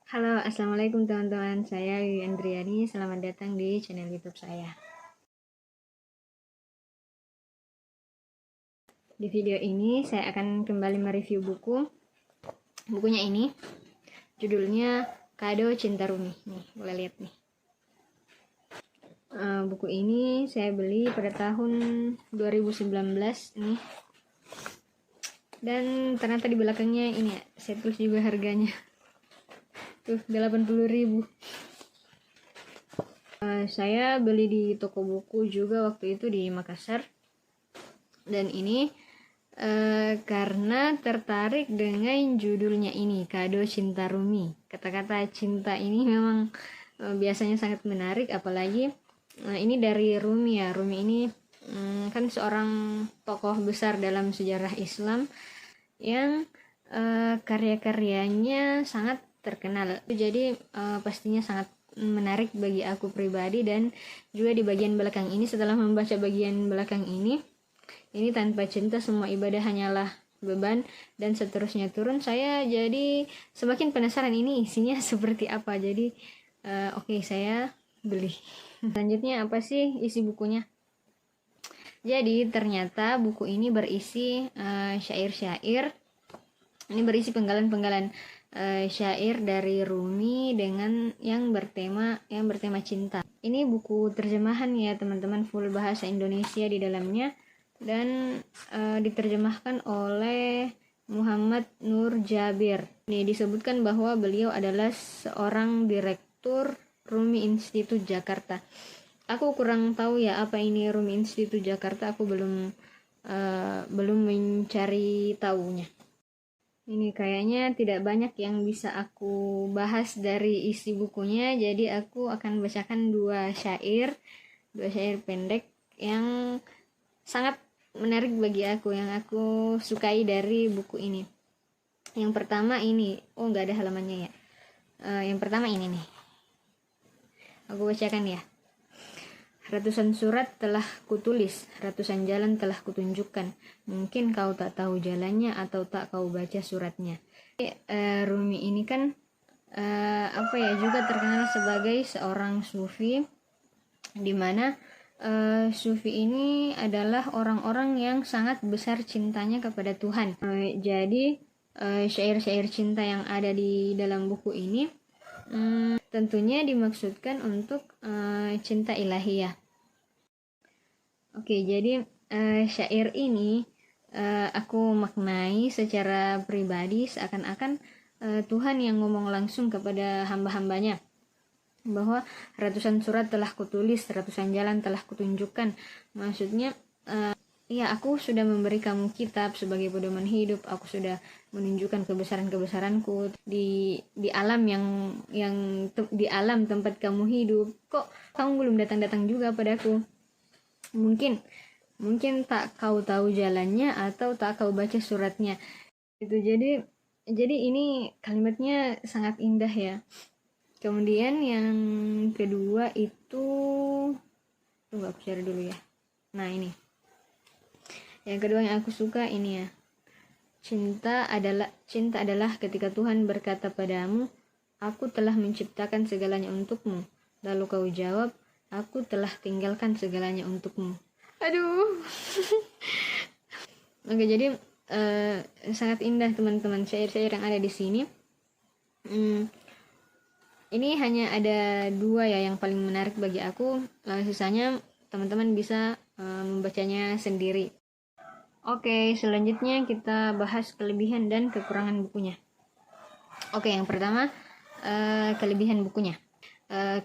Halo, assalamualaikum teman-teman. Saya Wiwi Andriani. Selamat datang di channel YouTube saya. Di video ini saya akan kembali mereview buku. Bukunya ini judulnya Kado Cinta Rumi. Nih, boleh lihat nih. Buku ini saya beli pada tahun 2019 nih. Dan ternyata di belakangnya ini ya, saya tulis juga harganya. Tuh, 80.000. Saya beli di toko buku juga waktu itu di Makassar. Dan ini karena tertarik dengan judulnya ini, Kado Cinta Rumi. Kata-kata cinta ini memang biasanya sangat menarik, apalagi ini dari Rumi ya. Rumi ini kan seorang tokoh besar dalam sejarah Islam yang karya-karyanya sangat terkenal. Jadi pastinya sangat menarik bagi aku pribadi. Dan juga di bagian belakang ini, setelah membaca bagian belakang ini tanpa cinta semua ibadah hanyalah beban, dan seterusnya turun, saya jadi semakin penasaran ini isinya seperti apa. Jadi oke, saya beli. Selanjutnya apa sih isi bukunya? Jadi ternyata buku ini berisi syair-syair. Ini berisi penggalan-penggalan syair dari Rumi dengan yang bertema cinta. Ini buku terjemahan ya teman-teman, full bahasa Indonesia di dalamnya, dan diterjemahkan oleh Muhammad Nur Jabir. Ini disebutkan bahwa beliau adalah seorang direktur Rumi Institute Jakarta. Aku kurang tahu ya apa ini Rumi Institute Jakarta, aku belum mencari tahunya. Ini kayaknya tidak banyak yang bisa aku bahas dari isi bukunya, jadi aku akan bacakan dua syair pendek yang sangat menarik bagi aku, yang aku sukai dari buku ini. Yang pertama ini, nggak ada halamannya ya. Yang pertama ini nih, aku bacakan ya. Ratusan surat telah kutulis, ratusan jalan telah kutunjukkan. Mungkin kau tak tahu jalannya atau tak kau baca suratnya. Rumi ini kan juga terkenal sebagai seorang sufi, di mana sufi ini adalah orang-orang yang sangat besar cintanya kepada Tuhan. Jadi syair-syair cinta yang ada di dalam buku ini tentunya dimaksudkan untuk cinta ilahiyah. Oke, jadi syair ini aku maknai secara pribadi seakan-akan Tuhan yang ngomong langsung kepada hamba-hambanya, bahwa ratusan surat telah kutulis, ratusan jalan telah kutunjukkan. Maksudnya ya, aku sudah memberi kamu kitab sebagai pedoman hidup, aku sudah menunjukkan kebesaranku di alam di alam tempat kamu hidup. Kok kamu belum datang juga padaku? Mungkin tak kau tahu jalannya atau tak kau baca suratnya. Itu jadi ini kalimatnya sangat indah ya. Kemudian yang kedua itu, tunggu aku share dulu ya. Nah, ini yang kedua yang aku suka ini ya. Cinta adalah ketika Tuhan berkata padamu, aku telah menciptakan segalanya untukmu. Lalu kau jawab, aku telah tinggalkan segalanya untukmu. Aduh. Oke, jadi sangat indah teman-teman syair-syair yang ada di sini. Ini hanya ada dua ya yang paling menarik bagi aku. Sisanya teman-teman bisa membacanya sendiri. Oke, selanjutnya kita bahas kelebihan dan kekurangan bukunya. Oke, yang pertama kelebihan bukunya.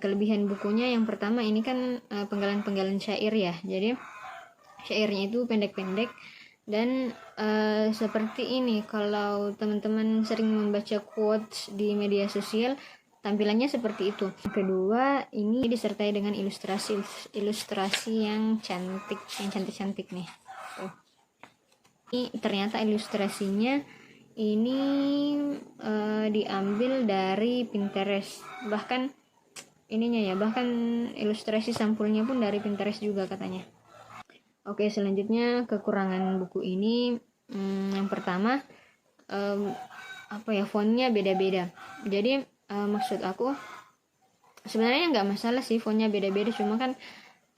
Kelebihan bukunya yang pertama ini kan penggalan-penggalan syair ya. Jadi syairnya itu pendek-pendek dan seperti ini. Kalau teman-teman sering membaca quotes di media sosial, tampilannya seperti itu. Kedua, ini disertai dengan ilustrasi yang cantik nih. Ini ternyata ilustrasinya ini diambil dari Pinterest. Bahkan ilustrasi sampulnya pun dari Pinterest juga katanya. Oke, selanjutnya kekurangan buku ini yang pertama fontnya beda-beda. Jadi maksud aku sebenarnya nggak masalah sih fontnya beda-beda, cuma kan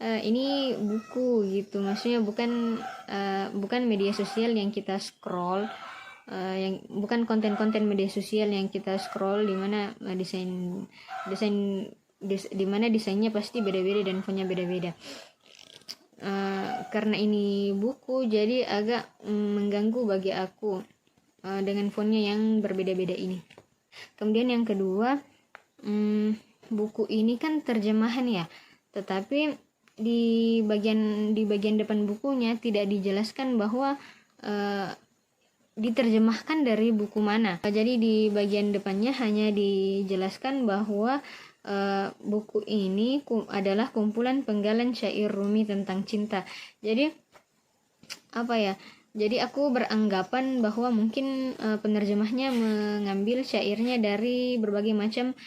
ini buku gitu, maksudnya bukan media sosial yang kita scroll, yang bukan konten-konten media sosial yang kita scroll di mana di mana desainnya pasti beda-beda dan fontnya beda-beda. Karena ini buku jadi agak mengganggu bagi aku dengan fontnya yang berbeda-beda ini. Kemudian yang kedua, buku ini kan terjemahan ya, tetapi di bagian depan bukunya tidak dijelaskan bahwa diterjemahkan dari buku mana. Jadi di bagian depannya hanya dijelaskan bahwa buku ini adalah kumpulan penggalan syair Rumi tentang cinta. Jadi apa ya? Jadi aku beranggapan bahwa mungkin penerjemahnya mengambil syairnya dari berbagai macam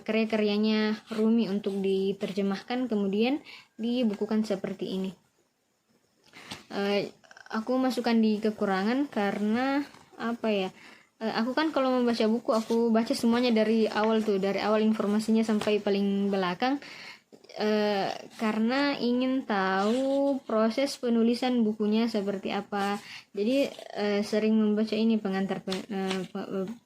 karya-karyanya Rumi untuk diterjemahkan kemudian dibukukan seperti ini. Aku masukkan di kekurangan karena apa ya? Aku kan kalau membaca buku aku baca semuanya dari awal informasinya sampai paling belakang. Karena ingin tahu proses penulisan bukunya seperti apa, jadi sering membaca ini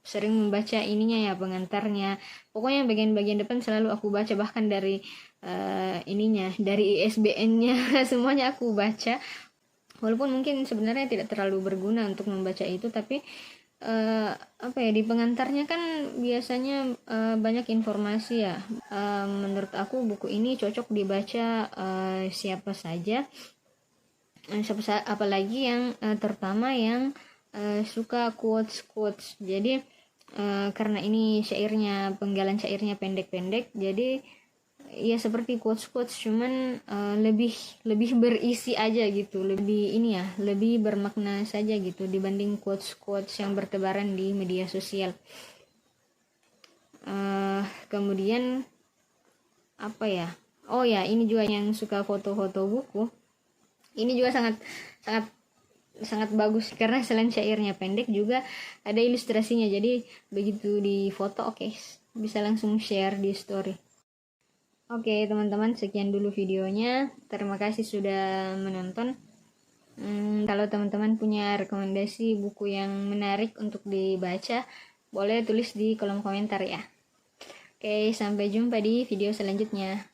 sering membaca ininya ya, pengantarnya, pokoknya bagian-bagian depan selalu aku baca, bahkan dari dari ISBN-nya semuanya aku baca, walaupun mungkin sebenarnya tidak terlalu berguna untuk membaca itu, tapi di pengantarnya kan biasanya banyak informasi ya. Menurut aku buku ini cocok dibaca siapa saja, apalagi yang terutama yang suka quotes. Jadi karena ini penggalan syairnya pendek-pendek, jadi ya seperti quotes cuman lebih berisi aja gitu, lebih bermakna saja gitu dibanding quotes yang bertebaran di media sosial. Kemudian ini juga yang suka foto-foto buku, ini juga sangat bagus karena selain syairnya pendek juga ada ilustrasinya, jadi begitu di foto bisa langsung share di story. Oke teman-teman, sekian dulu videonya. Terima kasih sudah menonton. Kalau teman-teman punya rekomendasi buku yang menarik untuk dibaca, boleh tulis di kolom komentar ya. Oke, sampai jumpa di video selanjutnya.